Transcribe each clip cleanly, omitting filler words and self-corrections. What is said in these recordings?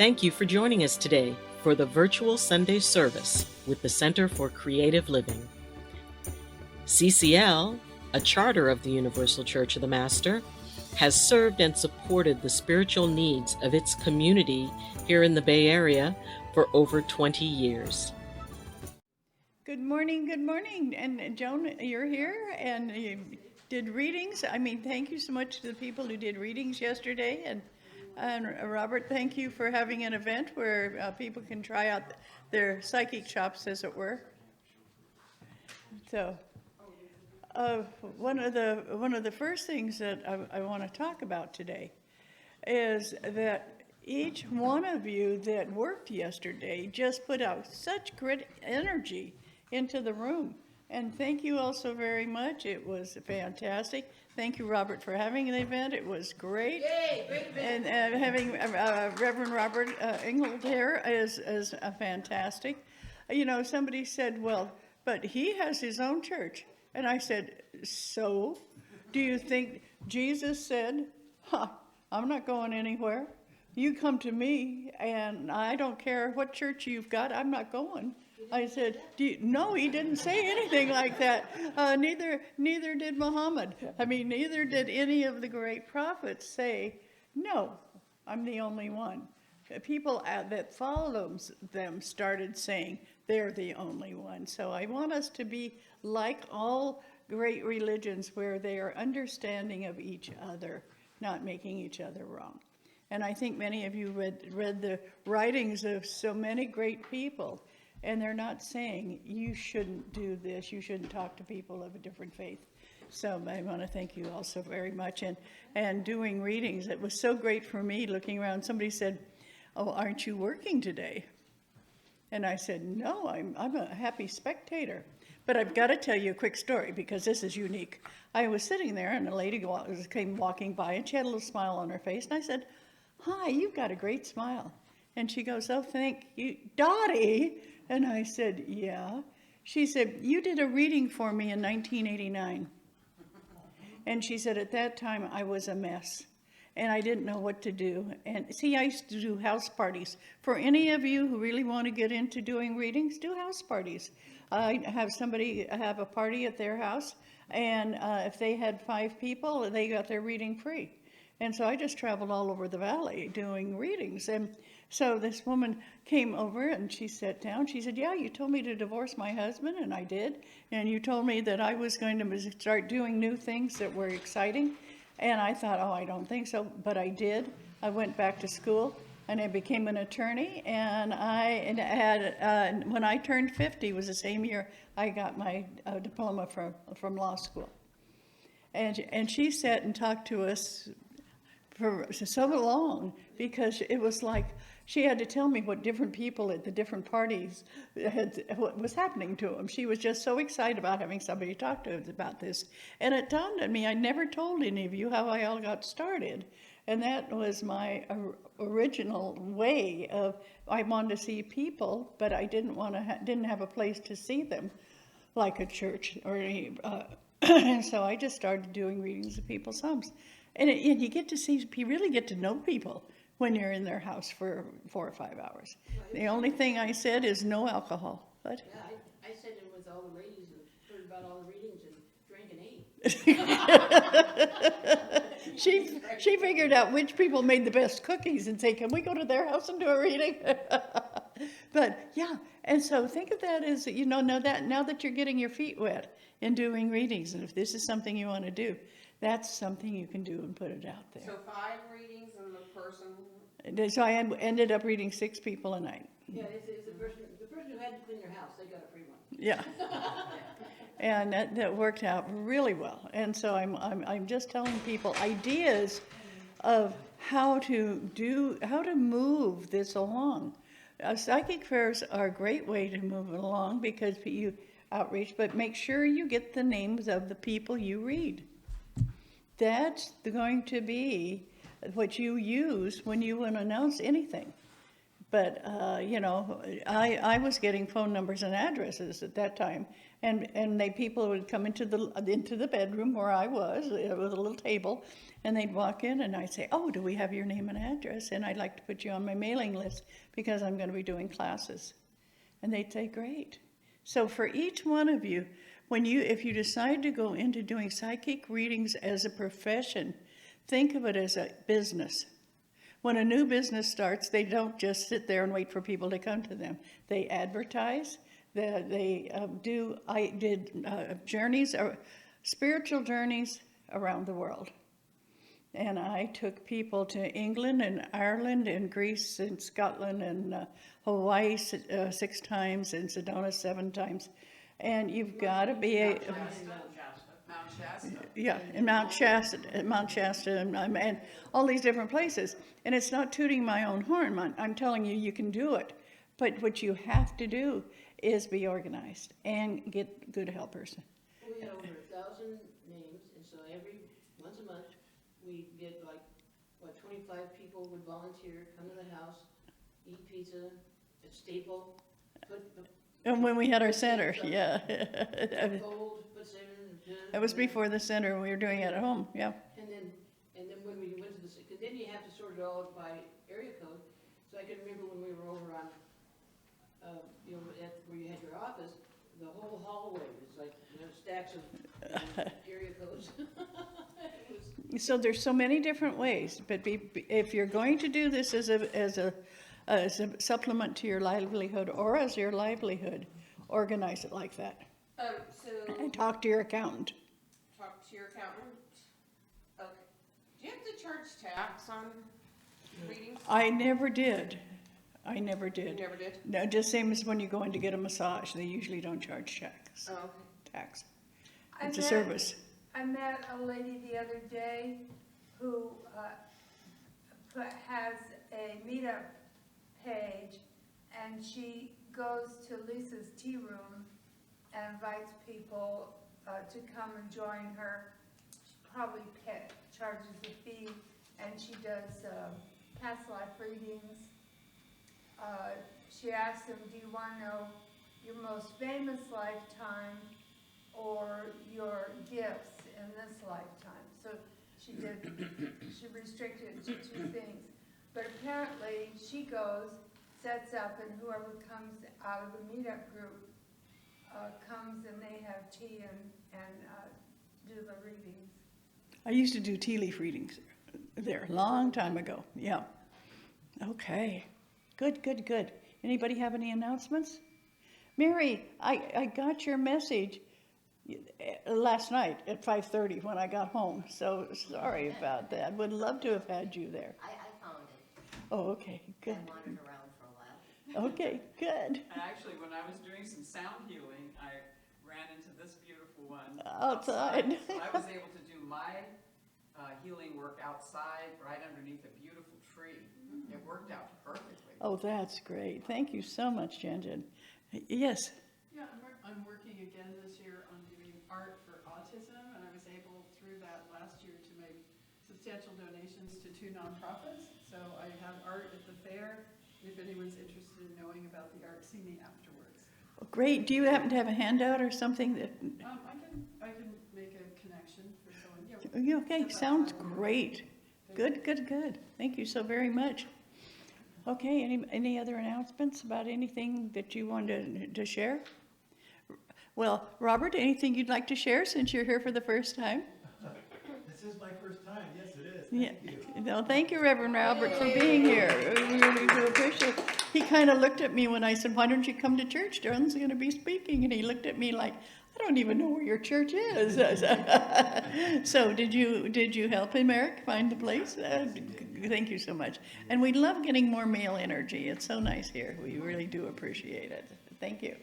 Thank you for joining us today for the virtual Sunday service with the Center for Creative Living. CCL, a charter of the Universal Church of the Master, has served and supported the spiritual needs of its community here in the Bay Area for over 20 years. Good morning, good morning. And Joan, you're here and you did readings. Thank you so much to the people who did readings yesterday. And Robert, thank you for having an event where people can try out their psychic chops, as it were. So, one of the first things that I want to talk about today is that each one of you that worked yesterday just put out such great energy into the room. And thank you all so very much. It was fantastic. Thank you, Robert, for having the event. It was great. Yay, great event. And having Reverend Robert England here is fantastic. You know, somebody said, well, but he has his own church. And I said, so? Do you think Jesus said, I'm not going anywhere. You come to me, and I don't care what church you've got, I'm not going. I said, no, he didn't say anything like that. Neither did Muhammad. Neither did any of the great prophets say, no, I'm the only one. People that follow them started saying they're the only one. So I want us to be like all great religions where they are understanding of each other, not making each other wrong. And I think many of you read the writings of so many great people, and they're not saying you shouldn't do this, you shouldn't talk to people of a different faith. So I want to thank you all so very much. And doing readings, it was so great for me looking around. Somebody said, oh, aren't you working today? And I said, no, I'm a happy spectator. But I've got to tell you a quick story because this is unique. I was sitting there and a lady came walking by and she had a little smile on her face. And I said, hi, you've got a great smile. And she goes, oh, thank you, Dottie. And I said, yeah. She said, you did a reading for me in 1989. And she said, at that time, I was a mess. And I didn't know what to do. And see, I used to do house parties. For any of you who really want to get into doing readings, do house parties. I have somebody have a party at their house. And if they had 5 people, they got their reading free. And so I just traveled all over the valley doing readings. And so this woman came over and she sat down. She said, yeah, you told me to divorce my husband, and I did. And you told me that I was going to start doing new things that were exciting. And I thought, oh, I don't think so. But I did. I went back to school and I became an attorney. And I had, when I turned 50, was the same year I got my diploma from law school. And she sat and talked to us for so long because it was like she had to tell me what different people at the different parties what was happening to them. She was just so excited about having somebody talk to us about this. And it dawned on me, I never told any of you how I all got started. And that was my original way of, I wanted to see people, but I didn't have a place to see them like a church or any, so I just started doing readings of people's homes. And you get to see, you really get to know people when you're in their house for 4 or 5 hours. The only thing I said is no alcohol. But yeah, I said it was all the ladies and heard about all the readings and drank and ate. she figured out which people made the best cookies and say, can we go to their house and do a reading? But yeah, and so think of that as, now that you're getting your feet wet in doing readings, and if this is something you want to do, that's something you can do and put it out there. So 5 readings and the person? So I ended up reading 6 people a night. Yeah, it's the person who had to clean your house, they got a free one. Yeah. And that worked out really well. And so I'm just telling people ideas of how to move this along. Psychic fairs are a great way to move it along because you outreach, but make sure you get the names of the people you read. That's going to be what you use when you want to announce anything. But, you know, I was getting phone numbers and addresses at that time. And people would come into the bedroom where I was, with a little table, and they'd walk in and I'd say, oh, do we have your name and address? And I'd like to put you on my mailing list because I'm going to be doing classes. And they'd say, great. So for each one of you, if you decide to go into doing psychic readings as a profession, think of it as a business. When a new business starts, they don't just sit there and wait for people to come to them. They advertise. I did journeys, spiritual journeys around the world. And I took people to England and Ireland and Greece and Scotland and Hawaii 6 times and Sedona 7 times. And you've got to be a... Mount Shasta. Yeah, in Mount Shasta, and all these different places. And it's not tooting my own horn. I'm telling you, you can do it. But what you have to do is be organized and get good helpers. We had over 1,000 names, and so once a month, we get 25 people would volunteer, come to the house, eat pizza, a staple, And when we had our center, yeah. gold, put center. That was before the center, we were doing it at home, yeah. And then when we went to because then you have to sort it all by area code. So I can remember when we were over on, where you had your office, the whole hallway was like, stacks of area codes. So there's so many different ways, but if you're going to do this as a supplement to your livelihood or as your livelihood, organize it like that. And talk to your accountant. Talk to your accountant. Okay. Do you have to charge tax on readings? I never did. You never did? No, just same as when you go in to get a massage. They usually don't charge Oh, okay. tax. It's a service. I met a lady the other day who has a meetup page, and she goes to Lisa's tea room and invites people to come and join her. She probably charges a fee, and she does past life readings. She asked them, do you want to know your most famous lifetime or your gifts in this lifetime? So she restricted it to 2 things. But apparently she goes, sets up, and whoever comes out of the meetup group comes and they have tea and do the readings. I used to do tea leaf readings there a long time ago. Yeah. Okay. Good. Anybody have any announcements? Mary, I got your message last night at 5:30 when I got home, so sorry about that. Would love to have had you there. I found it. Oh, okay, good. I wandered around for a while. Okay, good. And actually, when I was doing some sound healing, I ran into this beautiful one Outside. So I was able to do my healing work outside, right underneath a beautiful tree. It worked out perfectly. Oh, that's great. Thank you so much, Jen. Yes. Yeah, I'm working again this year on doing art for autism, and I was able through that last year to make substantial donations to 2 nonprofits. So I have art at the fair. If anyone's interested in knowing about the art, see me afterwards. Great. Do you happen to have a handout or something that? I can make a connection for someone. Yeah. Okay, sounds great. Good. Thank you so very much. Okay, any other announcements about anything that you wanted to share? Well, Robert, anything you'd like to share since you're here for the first time? This is my first time. Yes, it is. Yeah. Thank you. No, thank you, Reverend Robert, for being here. We really do appreciate it. He kind of looked at me when I said, why don't you come to church? Joan's going to be speaking. And he looked at me like, I don't even know where your church is. So did you help him, Eric, find the place? Thank you so much. And we love getting more male energy. It's so nice here. We really do appreciate it. Thank you.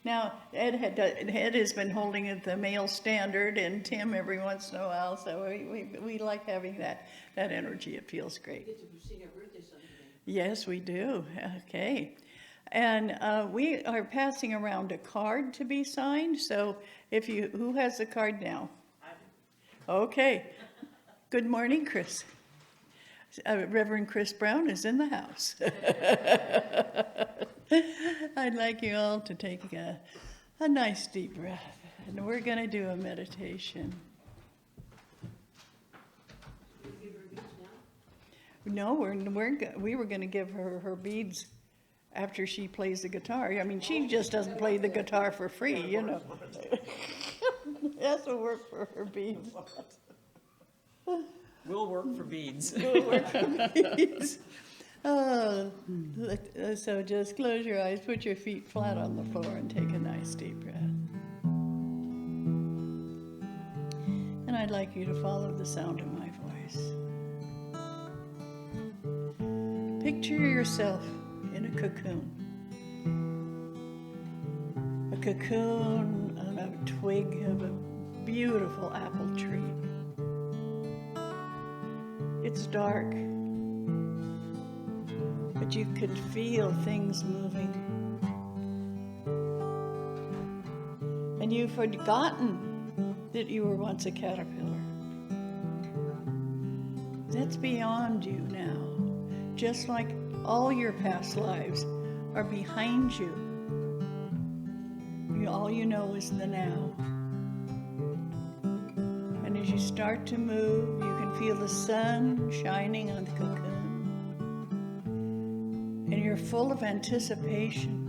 Now, Ed has been holding the male standard, and Tim every once in a while, so we like having that energy. It feels great. We get to sing our birthday song today. Yes, we do. Okay. And we are passing around a card to be signed, so who has the card now? I do. Okay. Good morning, Chris. Reverend Chris Brown is in the house. I'd like you all to take a nice deep breath, and we're going to do a meditation. Give her beads now? No, we were going to give her her beads after she plays the guitar. I mean, she just doesn't play the guitar for free, you know. It has to work for her beads. We'll work for beads. Oh, so just close your eyes, put your feet flat on the floor, and take a nice deep breath. And I'd like you to follow the sound of my voice. Picture yourself in a cocoon. A cocoon on a twig of a beautiful apple tree. It's dark, but you could feel things moving. And you've forgotten that you were once a caterpillar. That's beyond you now, just like all your past lives are behind you. All you know is the now. And as you start to move, you can feel the sun shining on the cocoon. And you're full of anticipation.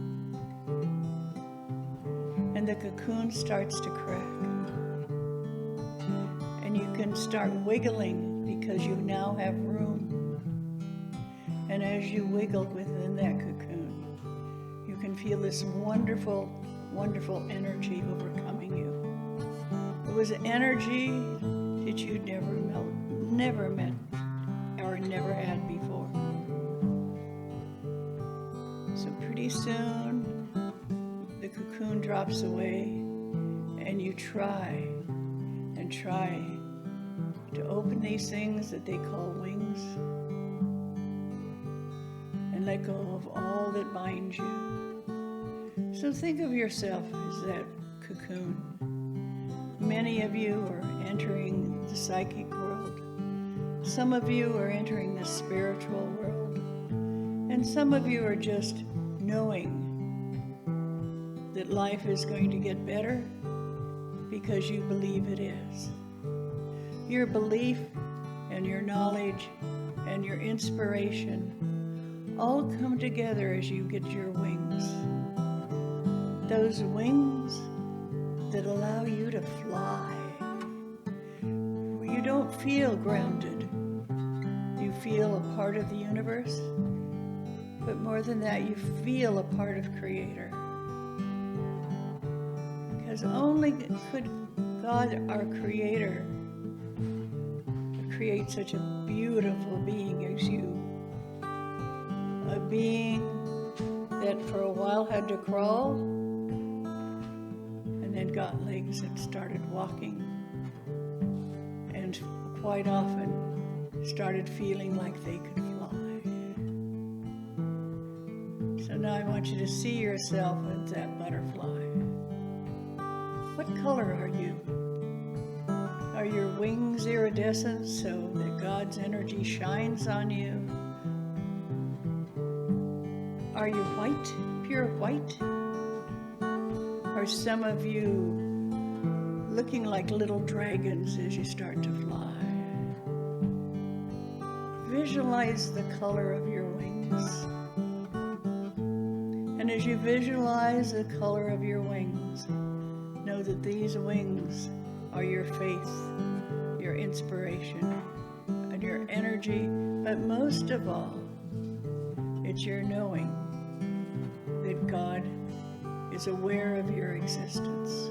And the cocoon starts to crack. And you can start wiggling because you now have room. And as you wiggle within that cocoon, you can feel this wonderful, wonderful energy overcoming you. It was an energy that you'd never met or never had before. So pretty soon, the cocoon drops away, and you try and try to open these things that they call wings and let go of all that binds you. So think of yourself as that cocoon. Many of you are entering the psychic world. Some of you are entering the spiritual world. And some of you are just knowing that life is going to get better because you believe it is. Your belief and your knowledge and your inspiration all come together as you get your wings. Those wings that allow you to fly. You don't feel grounded. You feel a part of the universe, but more than that, you feel a part of Creator. Because only could God, our Creator, create such a beautiful being as you. A being that for a while had to crawl, and then got legs and started walking, and quite often started feeling like they could fly. So now I want you to see yourself as that butterfly. What color are you? Are your wings iridescent so that God's energy shines on you? Are you white, pure white? Are some of you looking like little dragons as you start to fly? Visualize the color of your wings. And as you visualize the color of your wings, know that these wings are your faith, your inspiration, and your energy, but most of all, it's your knowing that God is aware of your existence.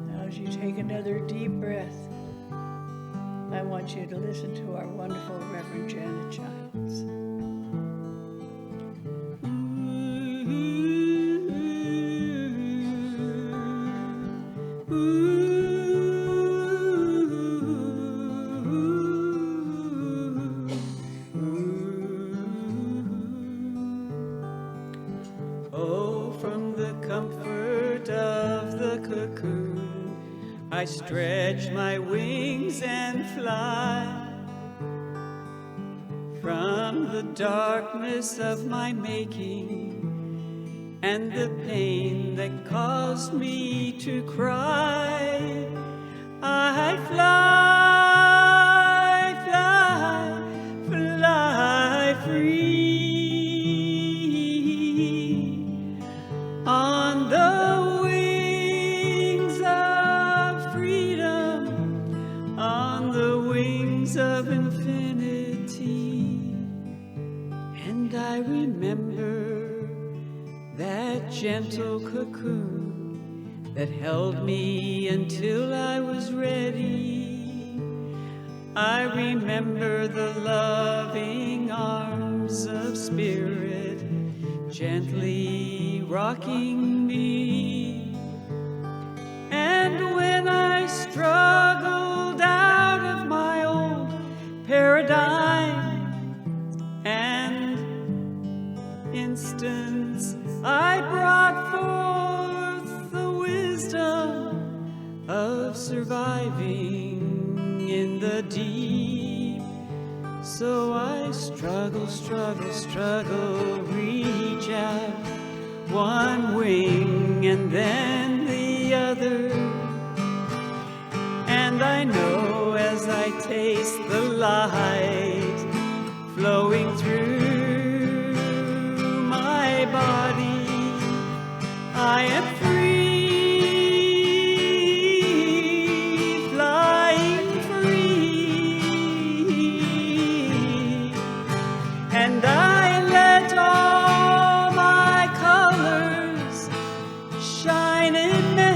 Now, as you take another deep breath, I want you to listen to our wonderful Reverend Janet Childs. Oh, from the comfort of the cocoon, I stretch my wings and fly from the darkness of my making and the pain that caused me to cry. I fly, fly, fly free on the wings of freedom, on the wings of infinity. And I remember that gentle cocoon that held me until I was ready. I remember the loving arms of spirit gently rocking me. And when I struggled out of my old paradigm and instance, I brought forth the wisdom of surviving in the deep. So I struggle, struggle, struggle, reach out one wing and then the other. And I know as I taste the light flowing through my body, I am free, flying free. And I let all my colors shine immensely.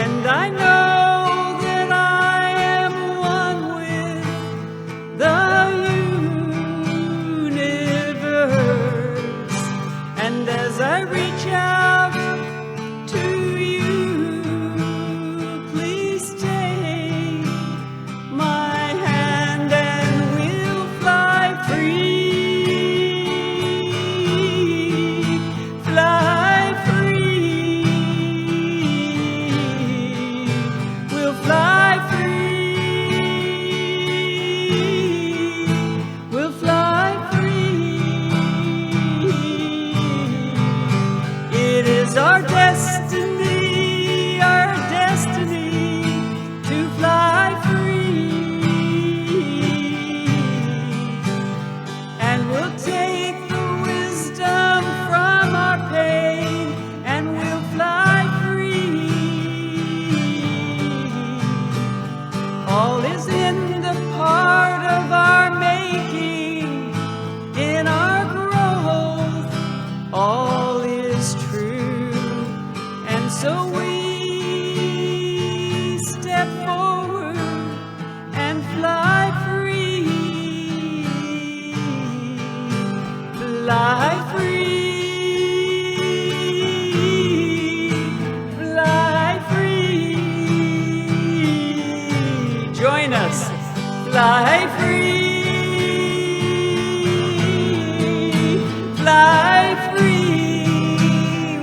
And I know that I am one with the universe. And as I reach out to you, please take my hand and we'll fly free, fly free. We'll fly free, we'll fly free. It is our destiny to fly free. And we'll take the wisdom from our pain and we'll fly free. All is in the part of our making, in our growth, all is true. And so we step forward and fly free, fly free, fly free. Join us, fly free, fly free.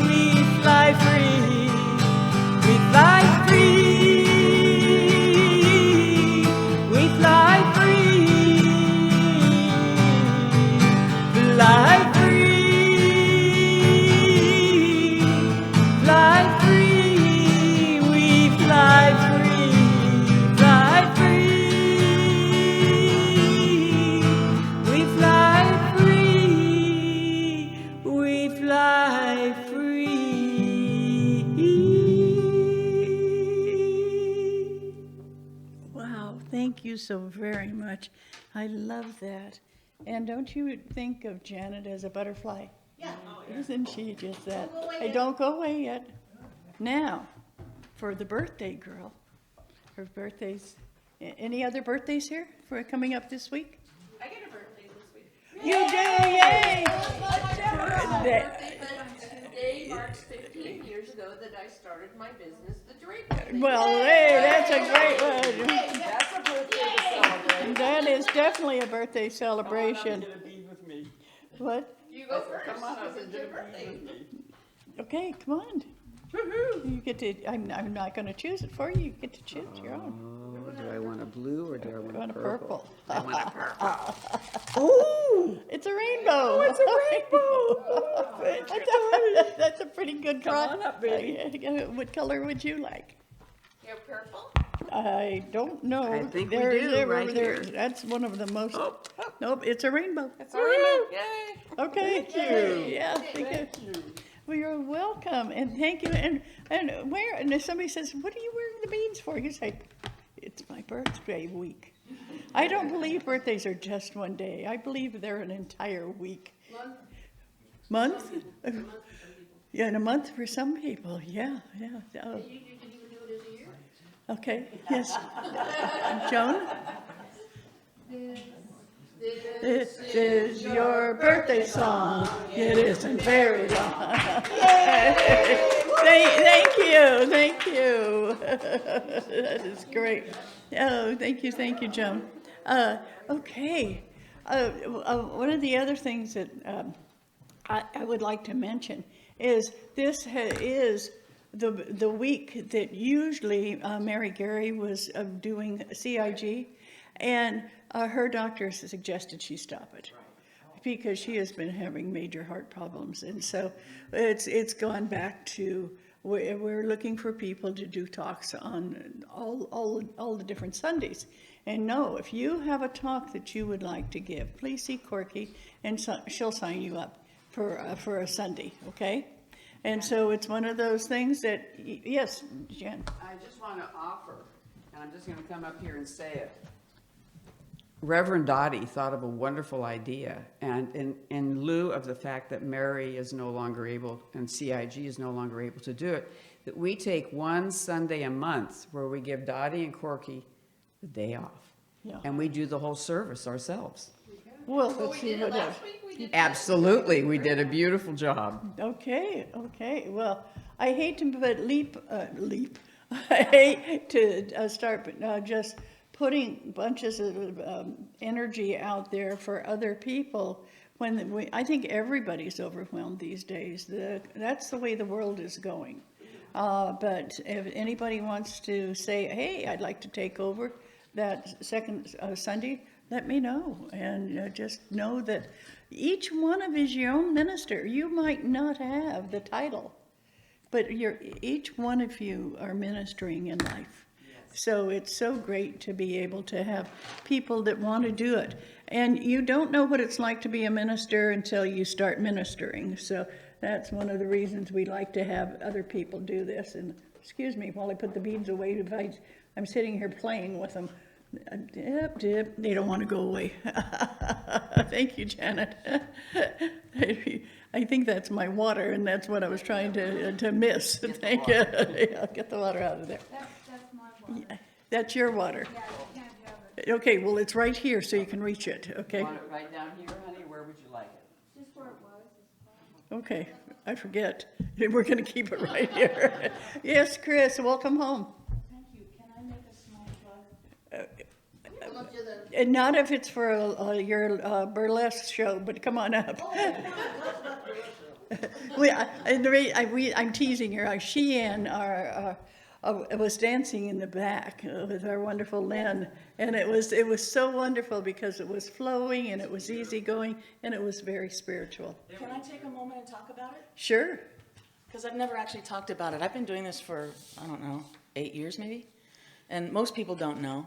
We fly free, we fly free, we fly free, fly free, fly free, we fly free, fly free, we fly free, we fly free. Wow, thank you so very much. I love that. And don't you think of Janet as a butterfly? Yeah. Isn't she just that? Don't go away Hey, yet. don't go away yet. Now, for the birthday girl, her birthday's, any other birthdays here for coming up this week? I get a birthday this week. You do, yay! Today marks 15 years ago that I started my business, the Draper. Well, hey, that's a great one. That's a birthday to celebrate. That is definitely a birthday celebration. Get a bead with me. What? You go first. Come on up It's and your get a bead birthday. with me. Okay, come on. You get to, I'm not gonna choose it for you, you get to choose your own. Oh, do I want a blue or do I You want want a a purple? purple. I want a purple. Oh, it's a rainbow. It's a rainbow. That's a pretty good try. Come on up, baby. What color would you like? You're purple? I don't know. I think we There- do, there- right there- here. That's one of the most, Oh. nope, it's a rainbow. It's a rainbow, yay. Okay. Thank you. Yeah, thank you. Well, you're welcome, and thank you, and if somebody says, what are you wearing the beads for? You say, it's my birthday week. I don't believe birthdays are just one day. I believe they're an entire week. Month? Yeah, and a month for some people, yeah. Oh, You can even do it as a year. okay, yes. Joan? This is your birthday song. It isn't very long. Thank you. That is great. Oh, thank you, Joan. Okay. One of the other things that I would like to mention is this is the week that usually Mary Gary was doing CIG, and her doctor suggested she stop it because she has been having major heart problems, and so it's gone back to we're looking for people to do talks on all the different Sundays. And no, if you have a talk that you would like to give, please see Corky, and she'll sign you up for a Sunday, okay? And so it's one of those things that, yes, Jen. I just want to offer, and I'm just going to come up here and say it. Reverend Dottie thought of a wonderful idea, and in lieu of the fact that Mary is no longer able, and CIG is no longer able to do it, that we take one Sunday a month where we give Dottie and Corky the day off. Yeah. And we do the whole service ourselves. Well, Well, let's we see did it what last week, we did. Absolutely, we did a beautiful job. Okay. Well, I hate to leap. I hate to start just putting bunches of energy out there for other people when I think everybody's overwhelmed these days. That's the way the world is going. But if anybody wants to say, hey, I'd like to take over that second Sunday, let me know. And just know that each one of is your own minister. You might not have the title, but each one of you are ministering in life. So it's so great to be able to have people that want to do it. And you don't know what it's like to be a minister until you start ministering. So that's one of the reasons we like to have other people do this. And excuse me while I put the beads away, I'm sitting here playing with them. Dip, dip. They don't want to go away. Thank you, Janet. I think that's my water, and that's what I was trying to miss. Thank you. Yeah, get the water out of there. That's my water. Yeah, that's your water. Yeah, you can't have it. Okay, well, it's right here, so you can reach it, okay? Want it right down here, honey? Where would you like it? Just where it was. Okay, I forget. We're gonna keep it right here. Yes, Chris, welcome home. Thank you. Can I make a small plug? Come up to the, And not if it's for your burlesque show, but come on up. I'm teasing her. She and was dancing in the back with our wonderful Lynn, and it was so wonderful because it was flowing and it was easygoing and it was very spiritual. Can I take a moment and talk about it? Sure. Because I've never actually talked about it. I've been doing this for, I don't know, 8 years maybe. And most people don't know,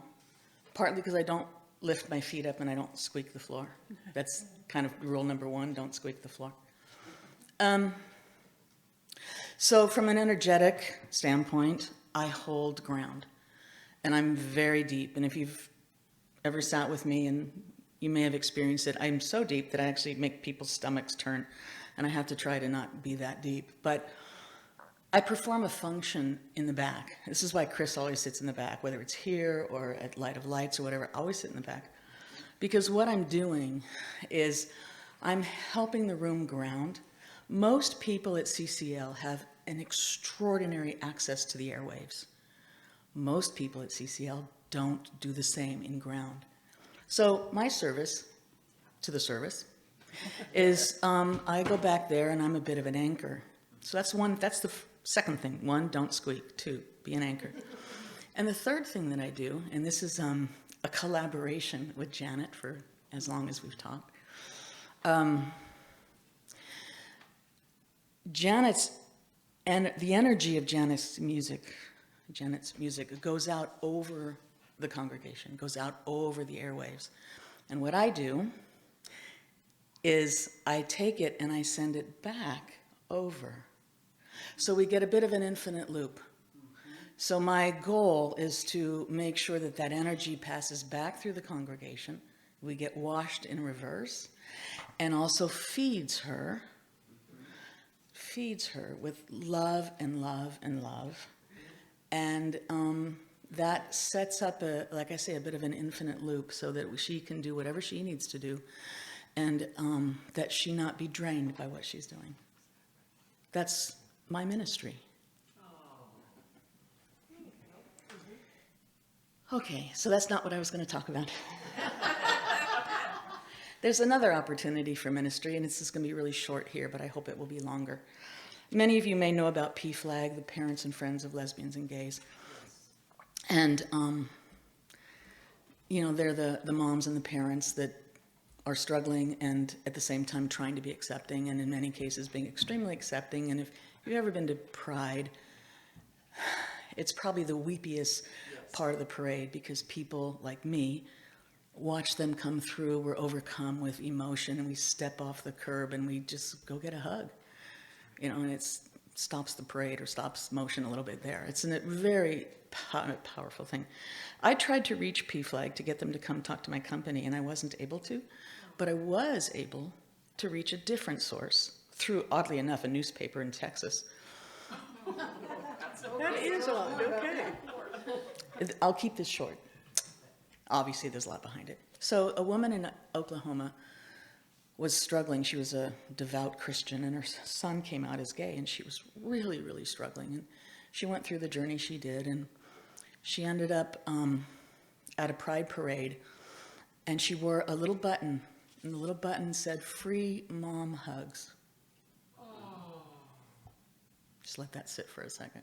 partly because I don't lift my feet up and I don't squeak the floor. That's kind of rule number one, don't squeak the floor. So from an energetic standpoint, I hold ground. And I'm very deep. And if you've ever sat with me, and you may have experienced it, I'm so deep that I actually make people's stomachs turn. And I have to try to not be that deep. But I perform a function in the back. This is why Chris always sits in the back, whether it's here or at Light of Lights or whatever, I always sit in the back. Because what I'm doing is I'm helping the room ground. Most people at CCL have an extraordinary access to the airwaves. Most people at CCL don't do the same in ground. So my service to the service is I go back there and I'm a bit of an anchor. So that's the second thing. 1, don't squeak. 2, be an anchor. And the third thing that I do, and this is a collaboration with Janet for as long as we've talked. Janet's, and the energy of Janet's music goes out over the congregation, goes out over the airwaves. And what I do is I take it and I send it back over. So we get a bit of an infinite loop. So my goal is to make sure that that energy passes back through the congregation. We get washed in reverse, and also feeds her with love and love and love. And that sets up, like I say, a bit of an infinite loop so that she can do whatever she needs to do, and that she not be drained by what she's doing. That's my ministry. Okay, so that's not what I was going to talk about. There's another opportunity for ministry, and this is going to be really short here, but I hope it will be longer. Many of you may know about PFLAG, the Parents and Friends of Lesbians and Gays. And, they're the moms and the parents that are struggling and at the same time trying to be accepting, and in many cases being extremely accepting. And if you've ever been to Pride, it's probably the weepiest part of the parade, because people like me watch them come through. We're overcome with emotion, and we step off the curb and we just go get a hug, and it stops the parade or stops motion a little bit there. It's a very powerful thing. I tried to reach PFLAG to get them to come talk to my company, and I wasn't able to, but I was able to reach a different source through, oddly enough, a newspaper in Texas. That is odd, okay. I'll keep this short. Obviously, there's a lot behind it. So a woman in Oklahoma was struggling. She was a devout Christian, and her son came out as gay, and she was really, really struggling. And she went through the journey she did, and she ended up at a Pride parade, and she wore a little button, and the little button said, "Free Mom Hugs." Just let that sit for a second.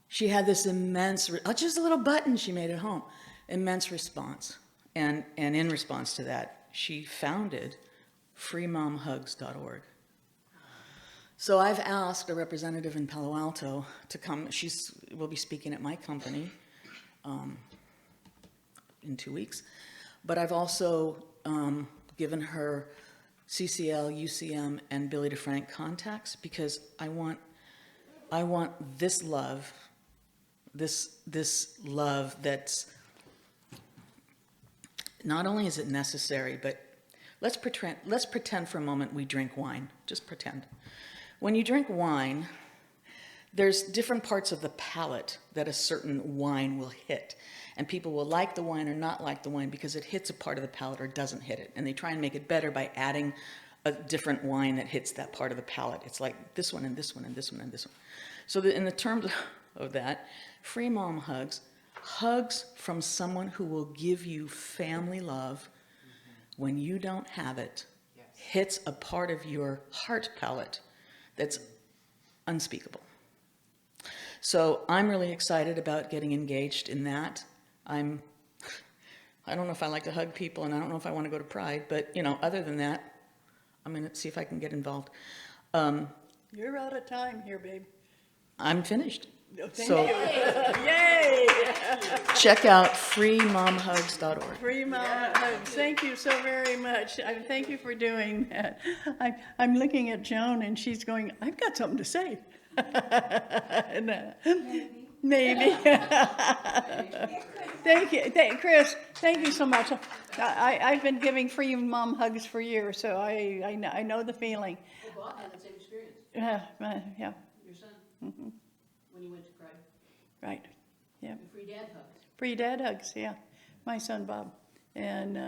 She had this immense, just a little button she made at home, immense response. And in response to that, she founded freemomhugs.org. So I've asked a representative in Palo Alto to come. She will be speaking at my company in 2 weeks. But I've also given her CCL, UCM, and Billy DeFrank contacts, because I want this love, this love that's, not only is it necessary, but let's pretend for a moment we drink wine. Just pretend. When you drink wine, there's different parts of the palate that a certain wine will hit. And people will like the wine or not like the wine because it hits a part of the palate or doesn't hit it. And they try and make it better by adding a different wine that hits that part of the palate. It's like this one and this one and this one and this one. So in the terms of that, Free Mom Hugs, hugs from someone who will give you family love when you don't have it, hits a part of your heart palate that's unspeakable. So I'm really excited about getting engaged in that. I don't know if I like to hug people, and I don't know if I want to go to Pride, but other than that, I'm going to see if I can get involved. You're out of time here, babe. I'm finished. Oh, thank you. Yay! Check out freemomhugs.org. Free Mom Hugs. Thank you so very much. Thank you for doing that. I'm looking at Joan, and she's going, I've got something to say. Maybe. Thank you. Chris, thank you so much. I've been giving Free Mom Hugs for years, so I know the feeling. Well, Bob had the same experience. Yeah. Your son, when you went to Pride. Right. Yeah. And Free Dad Hugs. Free Dad Hugs, yeah. My son Bob. And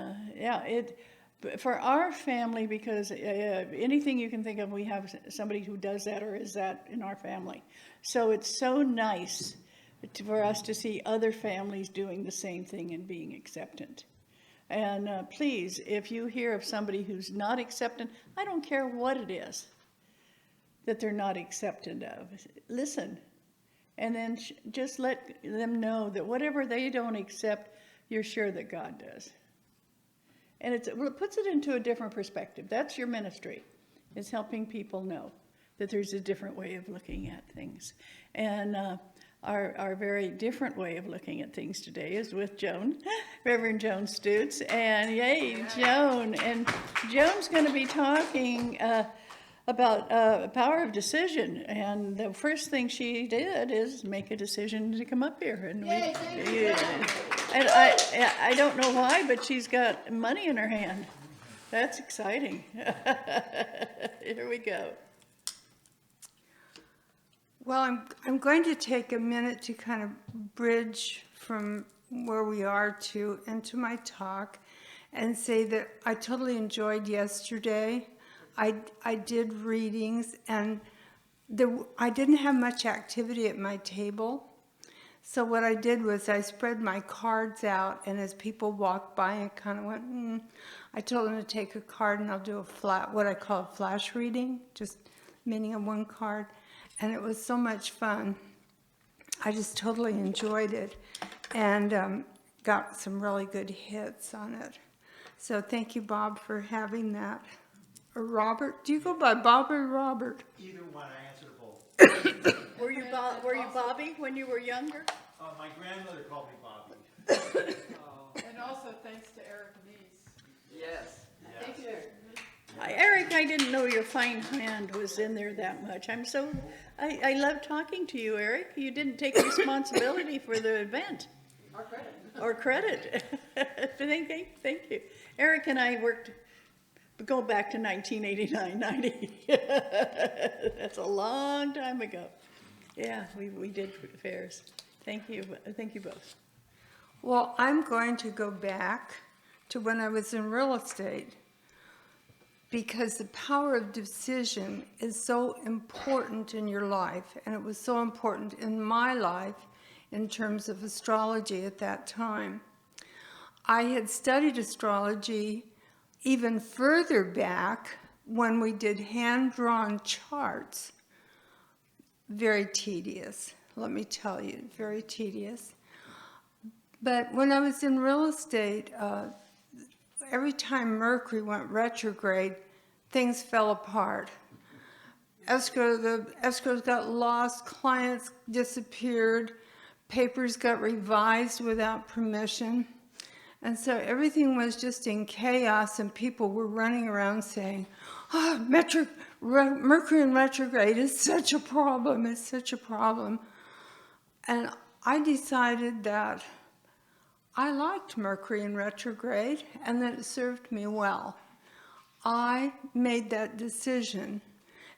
for our family, because anything you can think of, we have somebody who does that or is that in our family. So it's so nice for us to see other families doing the same thing and being acceptant. And please, if you hear of somebody who's not acceptant, I don't care what it is, that they're not accepted of. Listen, and then just let them know that whatever they don't accept, you're sure that God does. And it puts it into a different perspective. That's your ministry, is helping people know that there's a different way of looking at things. And our very different way of looking at things today is with Joan, Reverend Joan Stutes. And yay, Joan. And Joan's going to be talking about power of decision. And the first thing she did is make a decision to come up here. And Yay, thank you. and I don't know why, but she's got money in her hand. That's exciting. Here we go. Well, I'm going to take a minute to kind of bridge from where we are to into my talk and say that I totally enjoyed yesterday. I did readings, and I didn't have much activity at my table. So what I did was I spread my cards out, and as people walked by, I kind of went, I told them to take a card, and I'll do what I call a flash reading, just meaning of one card. And it was so much fun. I just totally enjoyed it, and got some really good hits on it. So thank you, Bob, for having that. Or Robert, do you go by Bob or Robert? Either one, I answer both. Were you Bobby when you were younger? My grandmother called me Bobby. And also thanks to Eric Neese. Yes. Thank you, Eric. Eric, I didn't know your fine hand was in there that much. I love talking to you, Eric. You didn't take responsibility for the event. Or credit. Thank you. Eric and I go back to 1989, 90. That's a long time ago. Yeah, we did fairs. Thank you both. Well, I'm going to go back to when I was in real estate, because the power of decision is so important in your life, and it was so important in my life in terms of astrology at that time. I had studied astrology even further back when we did hand-drawn charts. Very tedious, let me tell you, very tedious. But when I was in real estate, every time Mercury went retrograde, things fell apart. The escrows got lost, clients disappeared, papers got revised without permission. And so everything was just in chaos, and people were running around saying, Mercury in retrograde is such a problem, it's such a problem. And I decided that I liked Mercury in retrograde and that it served me well. I made that decision.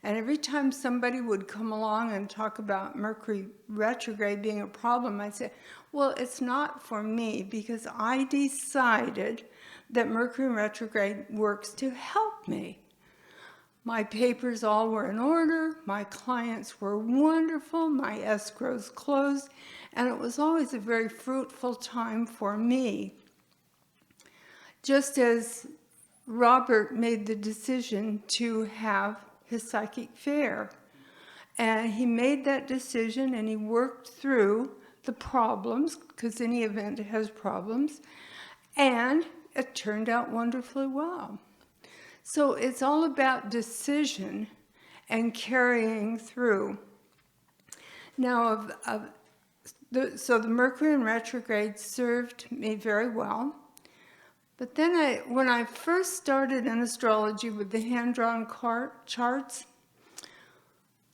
And every time somebody would come along and talk about Mercury retrograde being a problem, I'd say, well, it's not for me, because I decided that Mercury retrograde works to help me. My papers all were in order, my clients were wonderful, my escrows closed, and it was always a very fruitful time for me. Just as Robert made the decision to have his psychic fair, and he made that decision and he worked through the problems, because any event has problems, and it turned out wonderfully well. So it's all about decision and carrying through. Now, so the Mercury in retrograde served me very well. But then when I first started in astrology with the hand-drawn charts,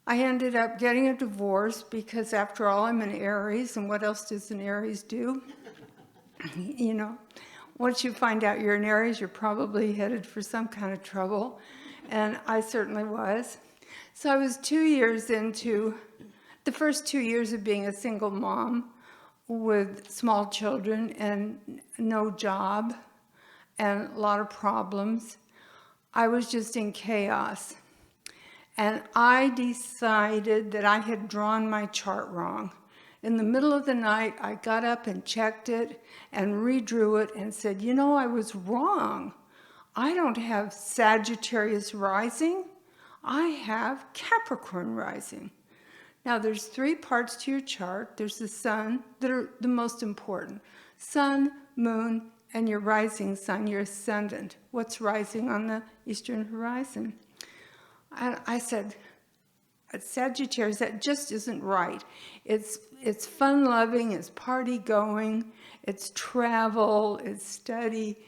I ended up getting a divorce, because after all, I'm an Aries, and what else does an Aries do? You know, once you find out you're an Aries, you're probably headed for some kind of trouble, and I certainly was. So I was 2 years into the first 2 years of being a single mom with small children and no job and a lot of problems. I was just in chaos. And I decided that I had drawn my chart wrong. In the middle of the night, I got up and checked it and redrew it and said, you know, I was wrong. I don't have Sagittarius rising. I have Capricorn rising. Now there's 3 parts to your chart. There's the sun that are the most important. Sun, moon, and your rising sun, your ascendant. What's rising on the eastern horizon? And I said, Sagittarius, that just isn't right. It's fun-loving, it's party-going, it's travel, it's study,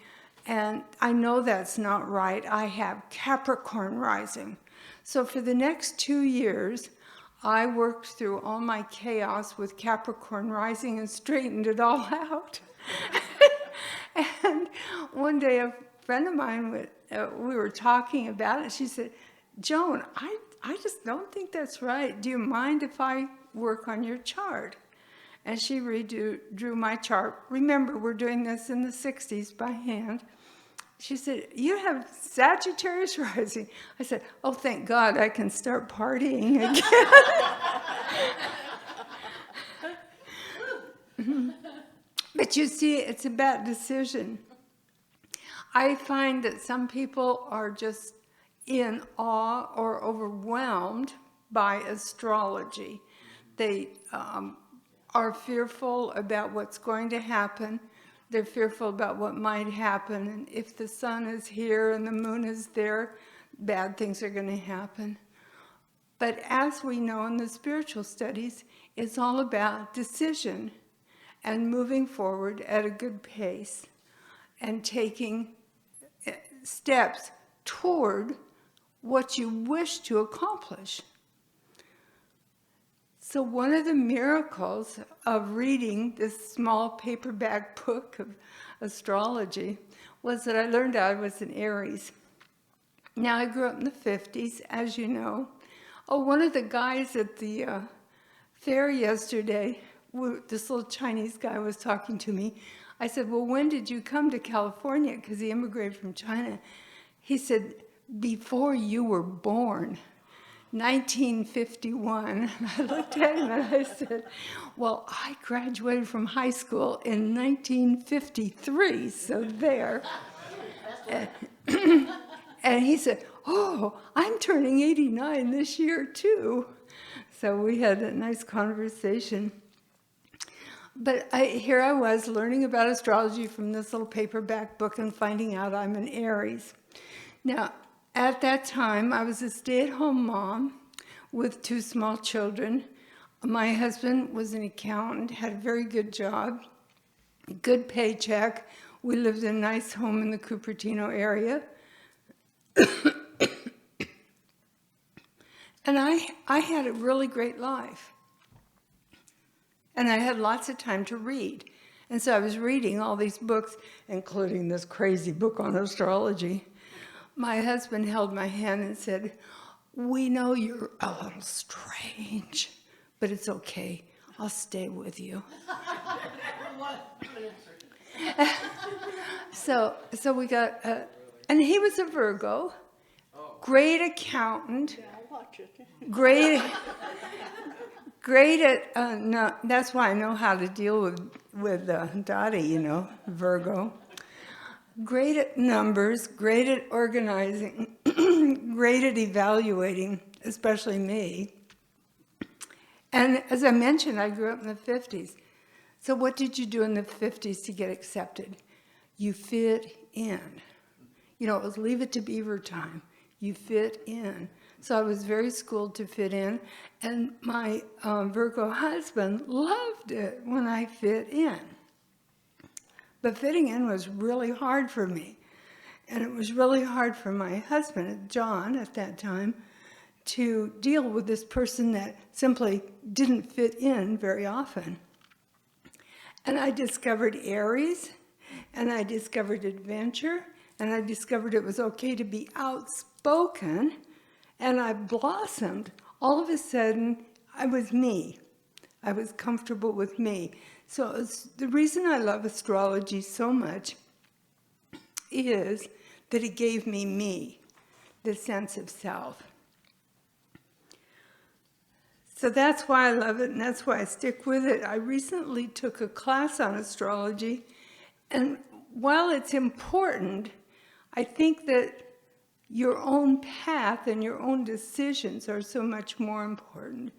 and I know that's not right. I have Capricorn rising. So for the next 2 years, I worked through all my chaos with Capricorn rising and straightened it all out. And one day a friend of mine, we were talking about it, she said, Joan, I just don't think that's right. Do you mind if I work on your chart? And she drew my chart. Remember, we're doing this in the 60s by hand. She said, you have Sagittarius rising. I said, oh, thank God I can start partying again. But you see, it's about decision. I find that some people are just in awe or overwhelmed by astrology. They are fearful about what's going to happen. They're fearful about what might happen. And if the sun is here and the moon is there, bad things are going to happen. But as we know in the spiritual studies, it's all about decision and moving forward at a good pace and taking steps toward what you wish to accomplish. So one of the miracles of reading this small paperback book of astrology was that I learned I was an Aries. Now, I grew up in the 50s, as you know. Oh, one of the guys at the fair yesterday, this little Chinese guy was talking to me. I said, well, when did you come to California? Because he immigrated from China. He said, before you were born. 1951. I looked at him and I said, well, I graduated from high school in 1953, so there. And he said, oh, I'm turning 89 this year too. So we had a nice conversation. But here I was learning about astrology from this little paperback book and finding out I'm an Aries. Now, at that time, I was a stay-at-home mom with 2 small children. My husband was an accountant, had a very good job, good paycheck. We lived in a nice home in the Cupertino area. And I had a really great life. And I had lots of time to read. And so I was reading all these books, including this crazy book on astrology. My husband held my hand and said, we know you're a little strange, but it's okay. I'll stay with you. So we got, and he was a Virgo, great accountant, Yeah, I'll watch it. great at, no, that's why I know how to deal with Dottie, you know, Virgo. Great at numbers, great at organizing, great at evaluating, especially me. And as I mentioned, I grew up in the 50s. So what did you do in the 50s to get accepted? You fit in. You know, it was Leave It to Beaver time. You fit in. So I was very schooled to fit in. And my Virgo husband loved it when I fit in. But fitting in was really hard for me. And it was really hard for my husband, John, at that time, to deal with this person that simply didn't fit in very often. And I discovered Aries, and I discovered adventure, and I discovered it was okay to be outspoken, and I blossomed. All of a sudden, I was me. I was comfortable with me. So the reason I love astrology so much is that it gave me, the sense of self. So that's why I love it, and that's why I stick with it. I recently took a class on astrology, and while it's important, I think that your own path and your own decisions are so much more important.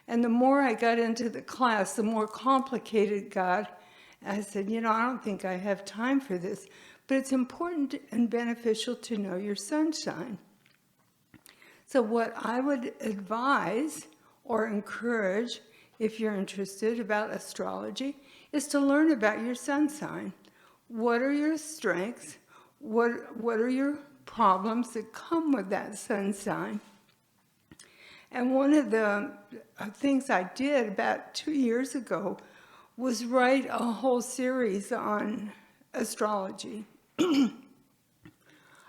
And the more I got into the class, the more complicated it got. I said, I don't think I have time for this. But it's important and beneficial to know your sunshine. So what I would advise or encourage, if you're interested about astrology, is to learn about your sun sign. What are your strengths? What are your problems that come with that sun sign? And one of the things I did about 2 years ago was write a whole series on astrology.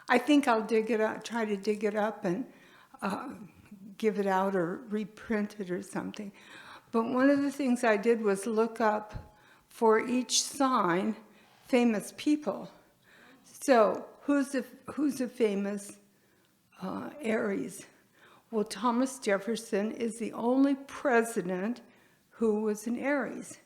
I think I'll dig it up, try to dig it up and give it out or reprint it or something. But one of the things I did was look up for each sign famous people. So who's a famous Aries? Well, Thomas Jefferson is the only president who was an Aries.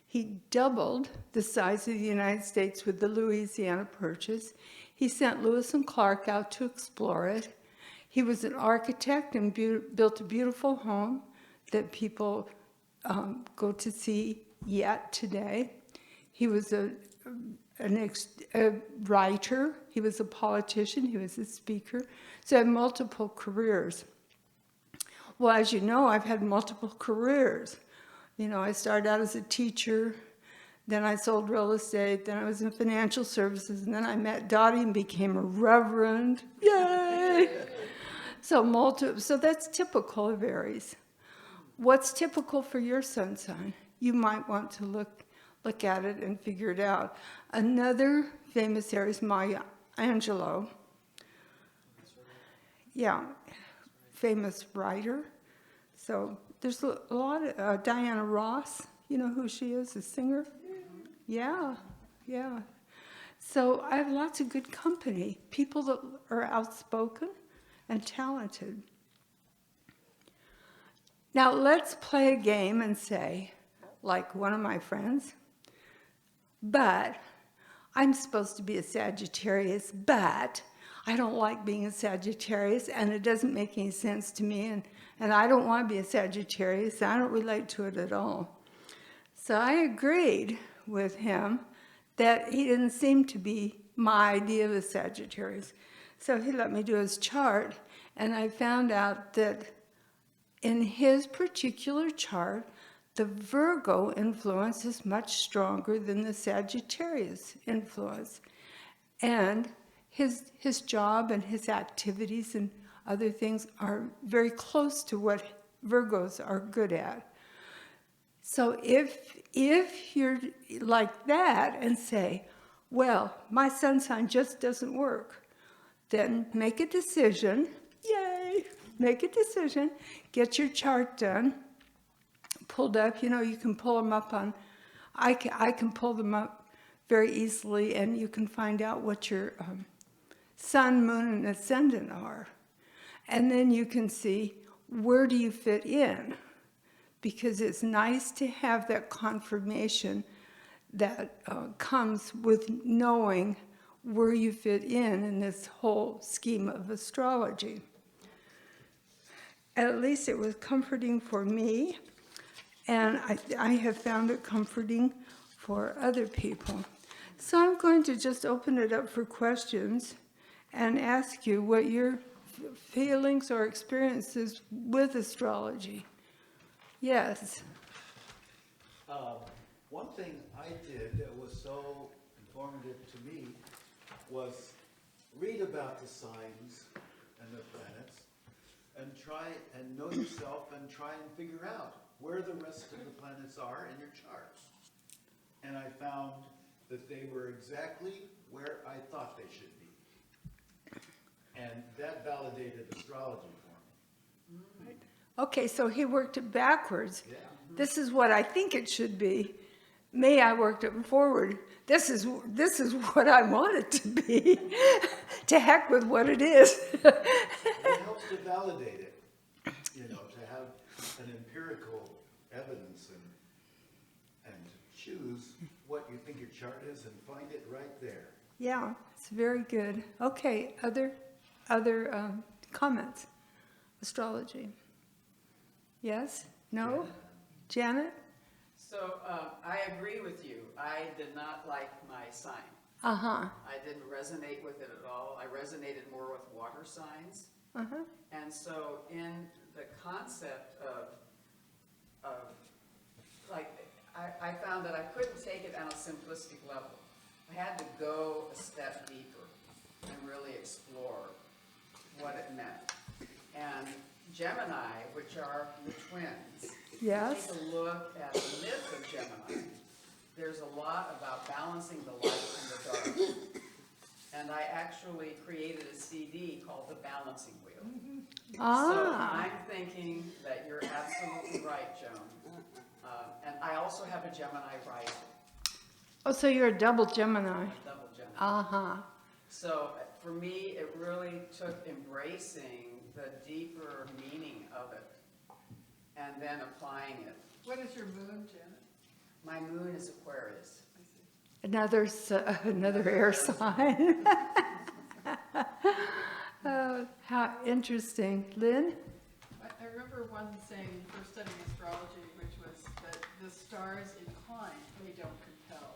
He doubled the size of the United States with the Louisiana Purchase. He sent Lewis and Clark out to explore it. He was an architect and built a beautiful home that people go to see yet today. He was a writer. He was a politician. He was a speaker. So I had multiple careers. Well, as you know, I've had multiple careers. I started out as a teacher, then I sold real estate, then I was in financial services, and then I met Dottie and became a reverend. Yay! So that's typical of Aries. What's typical for your sun sign? You might want to look at it and figure it out. Another famous Aries, Maya Angelou. Yeah, famous writer. So there's a lot of Diana Ross. You know who she is, a singer? Yeah. So I have lots of good company, people that are outspoken and talented. Now let's play a game and say, like one of my friends, but I'm supposed to be a Sagittarius, but I don't like being a Sagittarius, and it doesn't make any sense to me, and I don't want to be a Sagittarius. I don't relate to it at all. So I agreed with him that he didn't seem to be my idea of a Sagittarius. So he let me do his chart, and I found out that in his particular chart, the Virgo influence is much stronger than the Sagittarius influence. And his job and his activities and other things are very close to what Virgos are good at. So if you're like that and say, well, my sun sign just doesn't work, then make a decision. Yay! Make a decision. Get your chart done. Pulled up. You can pull them up on, I can pull them up very easily, and you can find out what your sun, moon, and ascendant are. And then you can see, where do you fit in? Because it's nice to have that confirmation that comes with knowing where you fit in this whole scheme of astrology. At least it was comforting for me, and I have found it comforting for other people. So I'm going to just open it up for questions and ask you what your feelings or experiences with astrology. Yes. One thing I did that was so informative to me was read about the signs and the planets and try and know yourself and try and figure out where the rest of the planets are in your chart. And I found that they were exactly where I thought they should be. And that validated astrology for me. Okay, so he worked it backwards. Yeah. This is what I think it should be. Me, I worked it forward. This is what I want it to be. To heck with what it is. It helps to validate it, to have an empirical evidence and choose what you think your chart is and find it right there. Yeah, it's very good. Okay, other other comments? Astrology? Yes? No? Janet? So I agree with you. I did not like my sign. Uh-huh. I didn't resonate with it at all. I resonated more with water signs. Uh-huh. And so in the concept of like, I found that I couldn't take it on a simplistic level. I had to go a step deeper and really explore what it meant. And Gemini, which are the twins, Yes. take a look at the myth of Gemini. There's a lot about balancing the light and the dark. And I actually created a CD called The Balancing Wheel. So Ah. I'm thinking that you're absolutely right, Joan. And I also have a Gemini rising, Oh, so you're a double Gemini. a double Gemini. Uh-huh. So for me, it really took embracing the deeper meaning of it and then applying it. What is your moon, Janet? My moon is Aquarius. Another air sign. Oh, how interesting. Lynn? I remember one saying, first studying astrology, which was that the stars incline, they don't compel.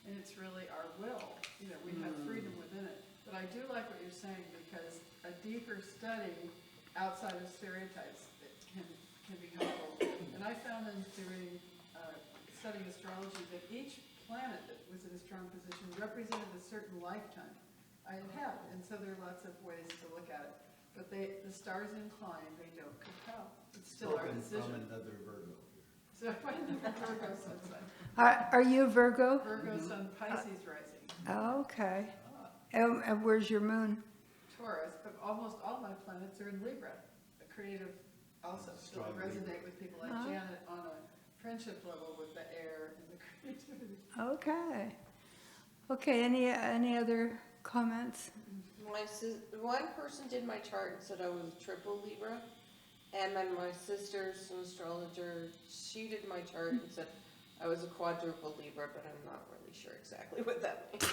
And it's really our will. You know, we have freedom within it. But I do like what you're saying, because a deeper study outside of stereotypes can be helpful. And I found in doing studying astrology that each planet that was in a strong position represented a certain lifetime I had had. And so there are lots of ways to look at it. But the stars incline, they don't compel. It's still our Spoken decision. from another Virgo. So if I do Virgo sun sign. Are you a Virgo? Virgo sun, Pisces rising, Oh, okay. And where's your moon? Taurus, but almost all my planets are in Libra. The creative also still Strong resonate with people like Oh. Janet on a friendship level with the air and the creativity. Okay. Okay, any other comments? One person did my chart and said I was triple Libra, and then my sister's an astrologer. She did my chart and said I was a quadruple Libra, but I'm not really sure exactly what that means.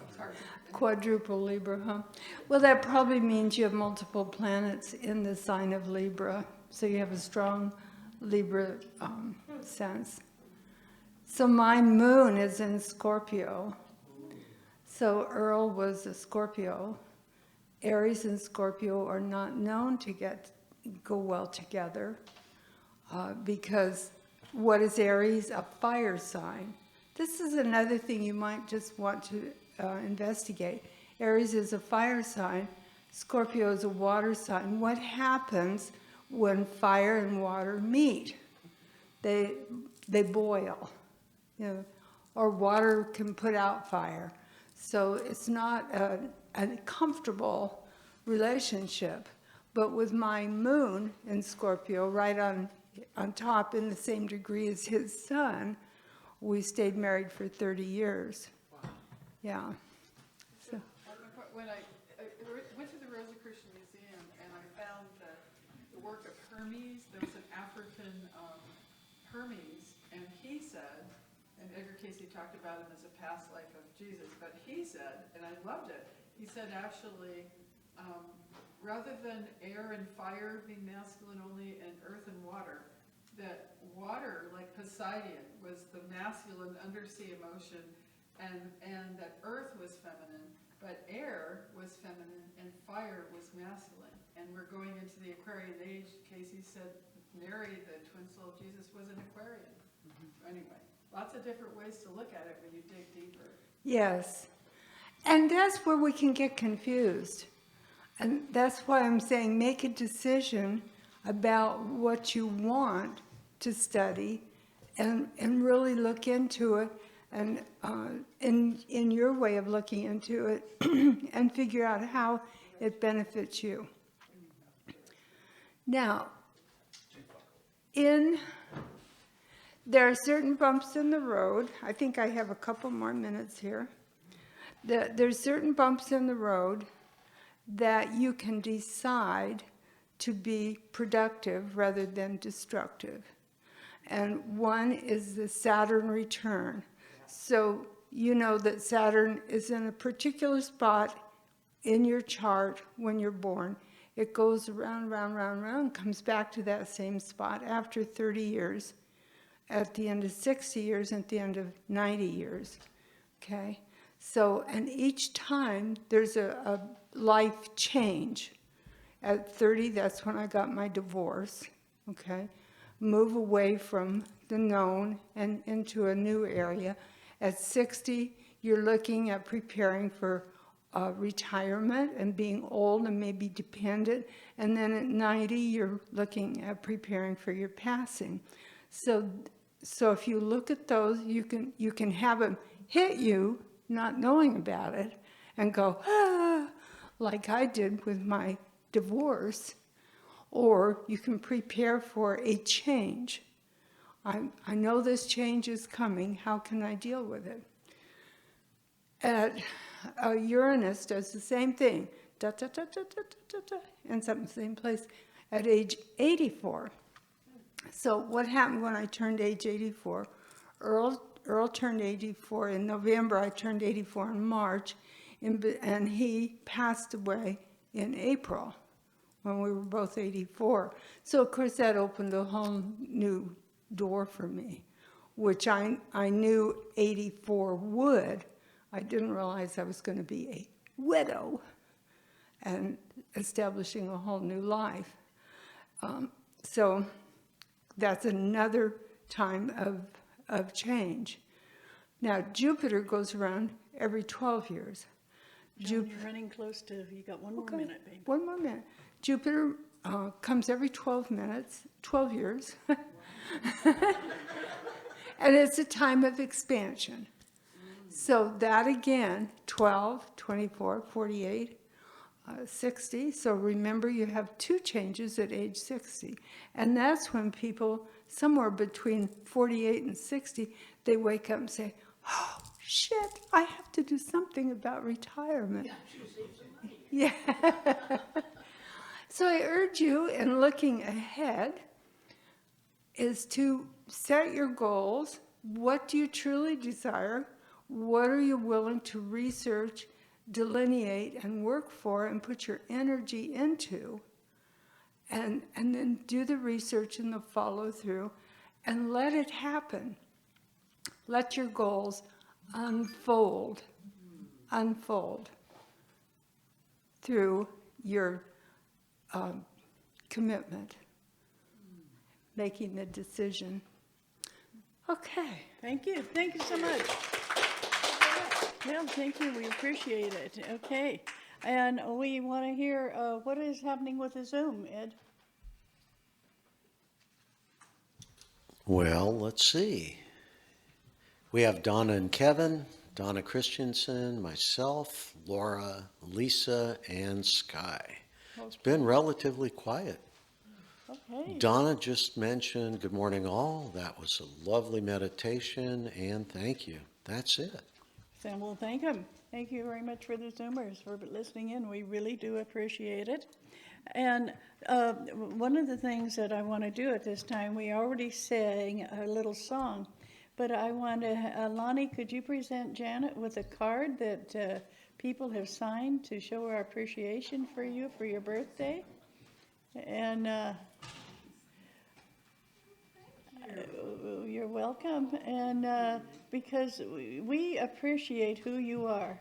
It's hard to- Quadruple Libra, huh? Well, that probably means you have multiple planets in the sign of Libra, so you have a strong Libra sense. So my moon is in Scorpio. So Earl was a Scorpio. Aries and Scorpio are not known to go well together because what is Aries? A fire sign. This is another thing you might just want to investigate. Aries is a fire sign. Scorpio is a water sign. What happens when fire and water meet? They boil, you know, or water can put out fire. So it's not a comfortable relationship. But with my moon in Scorpio, right on top in the same degree as his sun, we stayed married for 30 years. Wow. Yeah. So, When I went to the Rosicrucian Museum and I found the work of Hermes, there was an African Hermes, and he said, and Edgar Casey talked about him as a past life of Jesus, but he said, and I loved it, he said actually, rather than air and fire being masculine only and earth and water, that water, like Poseidon, was the masculine undersea emotion, and that earth was feminine, but air was feminine and fire was masculine. And we're going into the Aquarian age. Casey said Mary, the twin soul of Jesus, was an Aquarian. Anyway, lots of different ways to look at it when you dig deeper. yes. And that's where we can get confused. And that's why I'm saying make a decision about what you want to study and really look into it and in your way of looking into it and figure out how it benefits you. Now, there are certain bumps in the road. I think I have a couple more minutes here. There's certain bumps in the road that you can decide to be productive rather than destructive. And one is the Saturn return. So you know that Saturn is in a particular spot in your chart when you're born. It goes around, round, round, round, comes back to that same spot after 30 years, at the end of 60 years, at the end of 90 years, okay? So, and each time there's a life change. At 30, that's when I got my divorce, okay? Move away from the known and into a new area. At 60, you're looking at preparing for retirement and being old and maybe dependent. And then at 90, you're looking at preparing for your passing. So if you look at those, you can have them hit you, not knowing about it, and go, ah, like I did with my divorce. Or you can prepare for a change. I know this change is coming. How can I deal with it? Uranus does the same thing. Da, da, da, da, da, da, da, ends up in the same place at age 84. So what happened when I turned age 84? Earl turned 84 in November. I turned 84 in March, and he passed away in April when we were both 84. So of course that opened a whole new door for me, which I knew 84 would. I didn't realize I was going to be a widow and establishing a whole new life. So that's another time of change. Now, Jupiter goes around every 12 years. Joan, you're running close to, you got one more minute, babe. One more minute. Jupiter comes every 12 years. And it's a time of expansion. So that again, 12, 24, 48, 60. So remember, you have two changes at age 60. And that's when people, somewhere between 48 and 60, they wake up and say, oh, shit, I have to do something about retirement. Yeah. So I urge you, in looking ahead, is to set your goals. What do you truly desire? What are you willing to research, delineate, and work for, and put your energy into? And then do the research and the follow through, and let it happen. Let your goals unfold through your commitment, making the decision. Okay. Thank you so much. Well, thank you, we appreciate it. Okay, and we want to hear what is happening with the Zoom, Ed? Well, let's see. We have Donna and Kevin, Donna Christensen, myself, Laura, Lisa, and Sky. It's been relatively quiet. Okay. Donna just mentioned, good morning all. That was a lovely meditation, and thank you. That's it. So we'll thank them. Thank you very much for the Zoomers for listening in. We really do appreciate it. And one of the things that I want to do at this time, we already sang a little song, but I want to, Lonnie, could you present Janet with a card that people have signed to show our appreciation for you for your birthday? And you're welcome. And because we appreciate who you are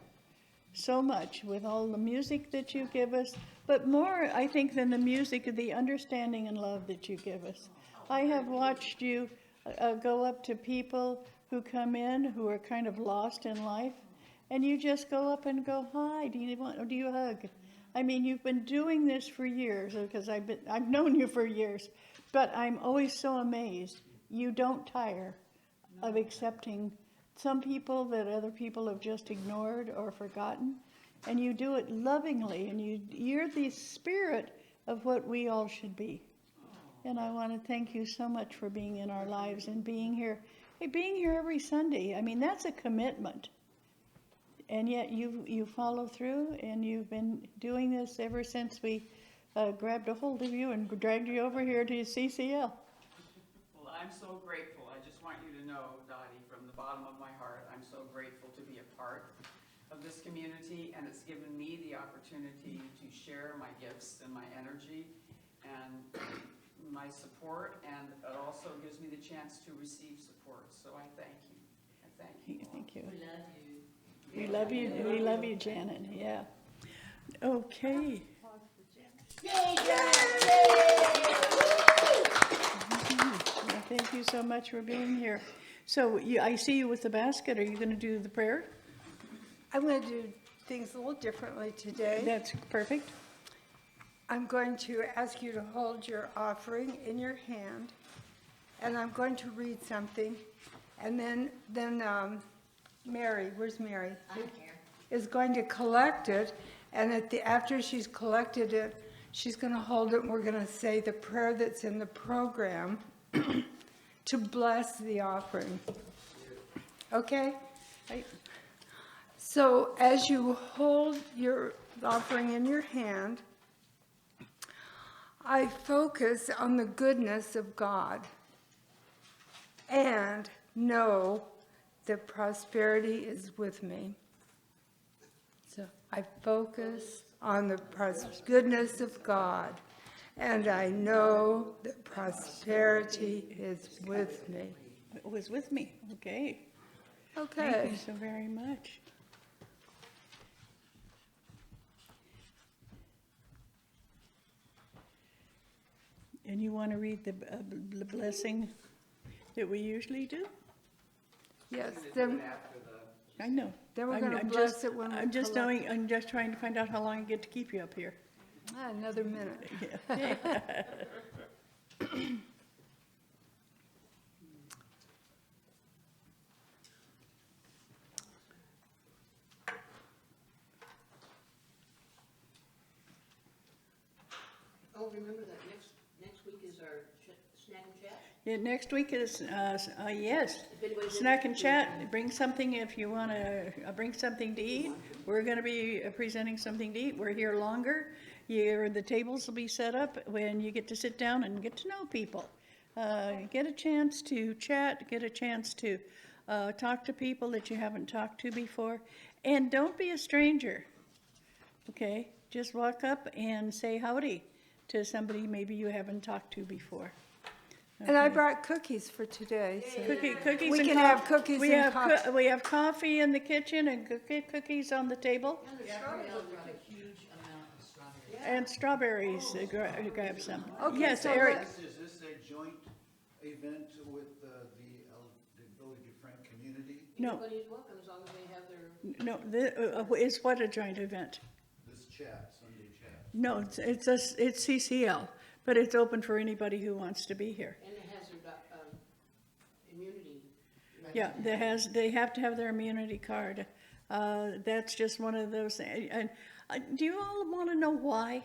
so much with all the music that you give us, but more, I think, than the music, the understanding and love that you give us. I have watched you go up to people who come in who are kind of lost in life, and you just go up and go, hi, do you hug? I mean, you've been doing this for years, because I've known you for years, but I'm always so amazed. You don't tire of accepting some people that other people have just ignored or forgotten, and you do it lovingly, and you're the spirit of what we all should be. And I want to thank you so much for being in our lives and being here. Hey, being here every Sunday, I mean, that's a commitment. And yet you follow through, and you've been doing this ever since we grabbed a hold of you and dragged you over here to CCL. Well, I'm so grateful. I just want you to know, Dottie, from the bottom of my heart, I'm so grateful to be a part of this this community, and it's given me the opportunity to share my gifts and my energy and my support, and it also gives me the chance to receive support. So I thank you. I thank you. Thank you. We love you. We love you, Janet, yeah. Okay. Well, thank you so much for being here. So I see you with the basket. Are you going to do the prayer? I'm going to do things a little differently today. That's perfect. I'm going to ask you to hold your offering in your hand, and I'm going to read something, and then Mary, where's Mary? I'm here. Is going to collect it, and after she's collected it, she's going to hold it, and we're going to say the prayer that's in the program to bless the offering. Okay? So as you hold your offering in your hand, I focus on the goodness of God and know that prosperity is with me. So I focus on the goodness of God, and I know that prosperity is with me. It was with me. Okay. Okay. Thank you so very much. And you want to read the blessing that we usually do? Yes, then, I know. Then we're I'm- gonna I'm bless just- it when we I'm just collect knowing, I'm just trying to find out how long I get to keep you up here. another minute. Oh, remember that next week is our snack and chat? Yeah, next week is, yes, If anybody's snack and interested chat. Bring something if you want to, bring something to eat. We're going to be presenting something to eat. We're here longer. The tables will be set up when you get to sit down and get to know people. Get a chance to chat, get a chance to talk to people that you haven't talked to before. And don't be a stranger, okay? Just walk up and say howdy to somebody maybe you haven't talked to before. And I brought cookies for today, so Cookies we and can have cookies we and have coffee. we have coffee in the kitchen and cookies on the table Gabrielle brought a huge amount of strawberries. and strawberries. Grab some. Okay, Yes, so Eric. Is this a joint event with the Billy DeFrank community? No, Everybody's welcome as long as they have their, no. Is what a joint event? This chat, Sunday chat? No, it's CCL, but it's open for anybody who wants to be here. and it has their immunity. Yeah, they have to have their immunity card. That's just one of those things. And do you all want to know why?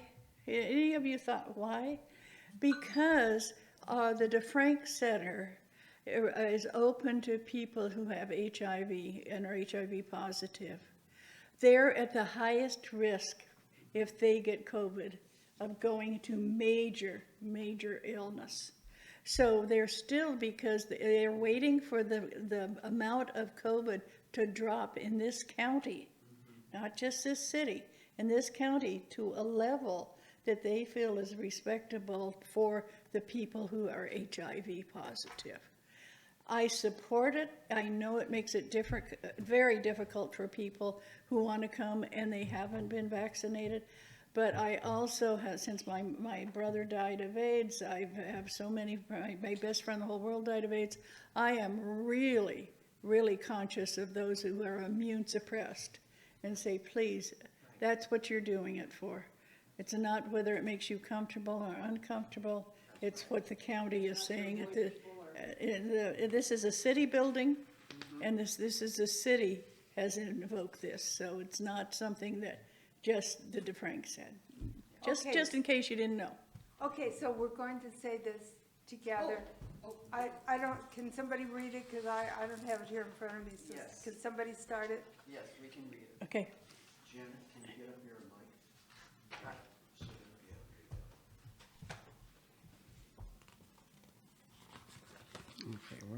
Any of you thought why? Because the DeFrank Center is open to people who have HIV and are HIV positive. They're at the highest risk if they get COVID of going to major illness. So they're still, because they're waiting for the amount of COVID to drop in this county, not just this city, in this county to a level that they feel is respectable for the people who are HIV positive. I support it. I know it makes it very difficult for people who want to come and they haven't been vaccinated. But I also have, since my brother died of AIDS, I have so many, my best friend in the whole world died of AIDS. I am really, really conscious of those who are immune suppressed and say, please, that's what you're doing it for. It's not whether it makes you comfortable or uncomfortable. It's what the county is saying. This is a city building, and this is a city has invoked this, so it's not something that just the DeFrank said. Okay. Just in case you didn't know. Okay, so we're going to say this together. I don't, can somebody read it, because I don't have it here in front of me, so Yes. can somebody start it? Yes, we can read it. Okay. Jim, can you get up here, Mike?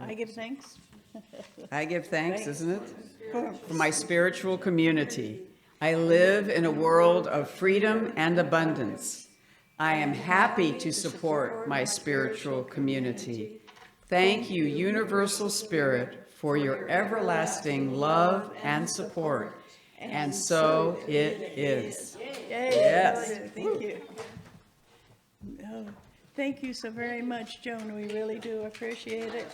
I give thanks. I give thanks, Thanks. isn't it? For my spiritual community I live in a world of freedom and abundance. I am happy to support my spiritual community. Thank you, Universal Spirit, for your everlasting love and support. And so it is. Yay. Yes. Thank you. Oh, thank you so very much, Joan. We really do appreciate it.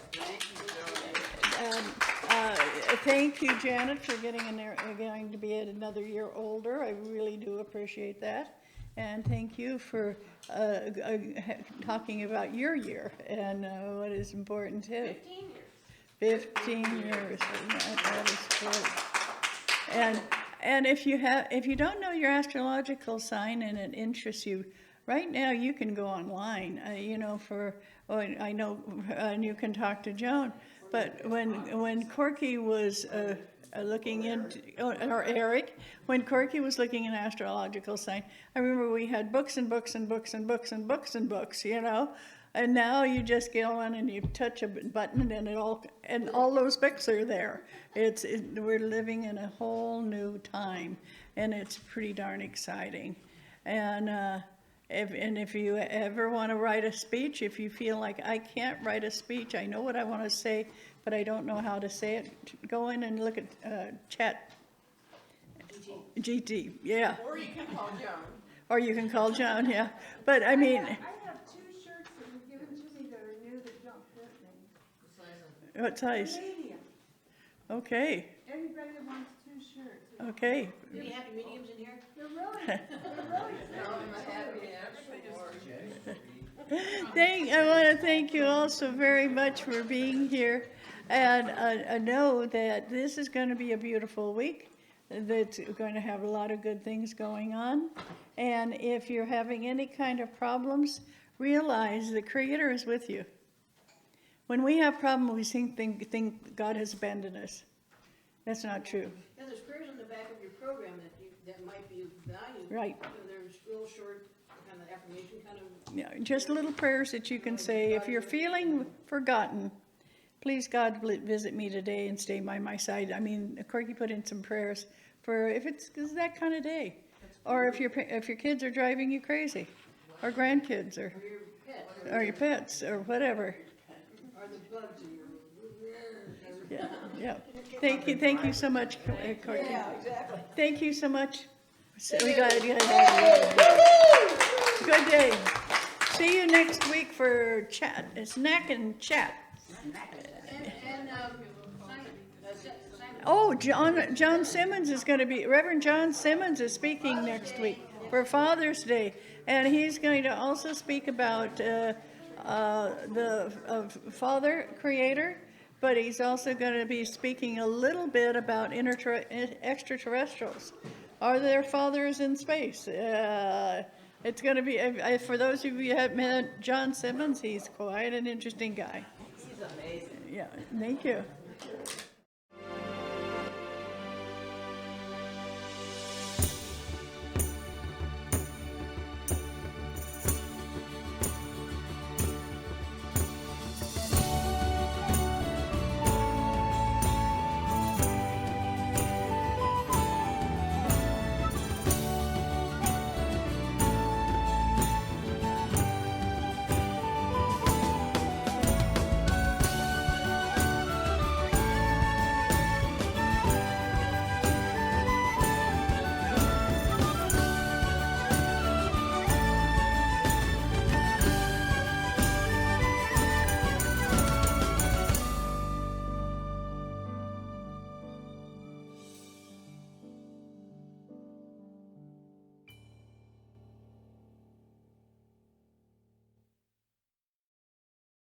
Thank you, Janet, for getting in there, going to be another year older. I really do appreciate that. And thank you for talking about your year and what is important too. 15 years. That is great. And if you don't know your astrological sign and it interests you, right now you can go online. I know, and you can talk to Joan. But when Corky was looking into, or Eric, when Corky was looking in astrological sign, I remember we had books and books and books and books and books and books, and now you just go on and you touch a button and all those books are there. We're living in a whole new time, and it's pretty darn exciting. And if you ever want to write a speech, if you feel like I can't write a speech, I know what I want to say, but I don't know how to say it, go in and look at chat. GT, yeah. Or you can call Joan. Or you can call Joan, yeah. But I mean, I have 2 shirts that were given to me that are new that don't fit me. what size? Medium. Okay, Anybody that wants 2 shirts. okay. Do we have mediums in here? They're really I want to thank you all so very much for being here, and I know that this is going to be a beautiful week. That's going to have a lot of good things going on, and if you're having any kind of problems, realize the Creator is with you. When we have problems, we think God has abandoned us. That's not true. Yeah, there's prayers on the back of your program that might be of value. Right. There's real short kind of affirmation kind of. Yeah, just little prayers that you can say. If you're feeling forgotten, please God visit me today and stay by my side. I mean, Corky put in some prayers for if it's that kind of day, or if your kids are driving you crazy, or grandkids, or your pets, or whatever. Or the bugs in your. Yeah. Thank you so much, Corky. Yeah, exactly. Thank you so much. We got a good day. See you next week for chat, snack and chat. Oh, John Simmons is going to be, Reverend John Simmons is speaking next week for Father's Day. And he's going to also speak about the Father Creator, but he's also going to be speaking a little bit about extraterrestrials. Are there fathers in space? It's going to be, for those of you who have met John Simmons, he's quite an interesting guy. He's amazing. Yeah, thank you.